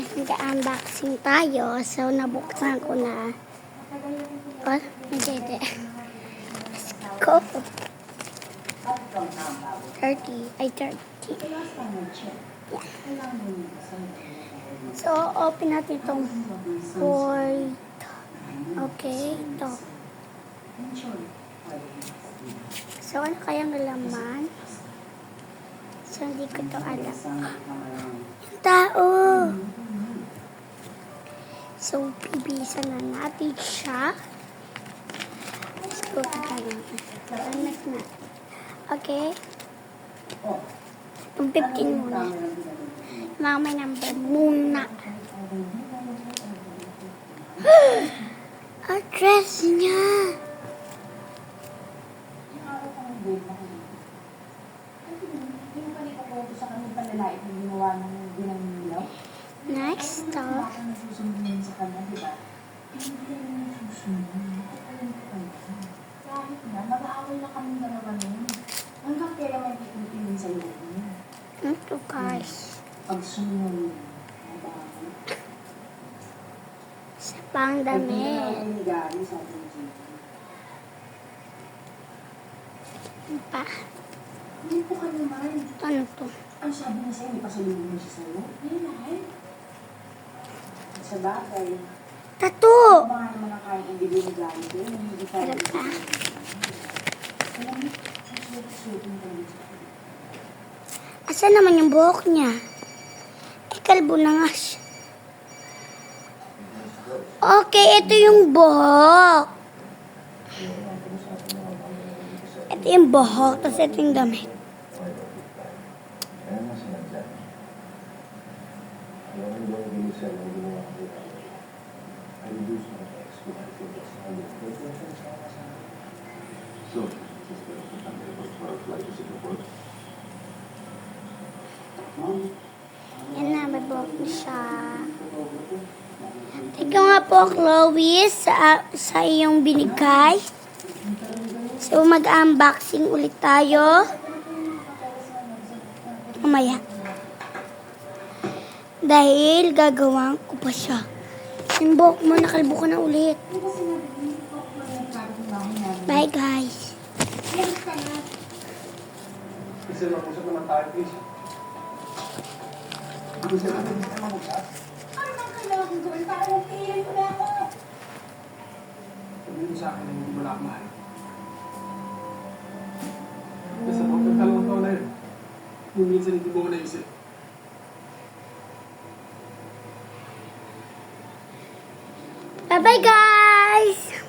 guys, nag-unboxing tayo. So, nabuksan ko na. Oh, hindi. Let's go. 30. Ay, 30. Yeah. So, open natin itong board. Okay, ito. So, ano kayang laman? So, hindi ko ito alam. Yung tao! So, bibisan na natin siya. Let's go tayo. Anak na. Okay? Yung 15 muna. Mga may number muna. Address niya! Next stop. Ito guys. Sa pang damit. Pa. Dito ka naman. Ano to? Ang sabi niya sa'yo, may pasalubong mo siya sa'yo? Yun ay. Sa bagay. Tato! Baka naman ang kain ang bibig ni Gary ko. Hindi ka Harap ka. alam mo, sulit-sulit ka dito. Asan naman yung buhok niya? Eh, kalbo na nga siya. Okay, ito yung buhok. Ito yung buhok, tapos ito yung damit. Yan na, may buhok na siya. Teka nga po, Chloe, sa iyong binigay. So, mag-unboxing ulit tayo. Mamaya. Dahil gagawin ko pa siya. Yung buhok mo, nakalbo ko na ulit. Bye, guys. Kasi mag-usap naman tayo, please. Gusto natin mag-usap. Ano bang kailangan kong gawin para magpihilan ko na ako? Sabihin mo sa akin na hindi mo na ako mahal. Kasi kung nagkalawang taon na yun, kung minsan hindi mo ko naisip. Bye-bye, guys!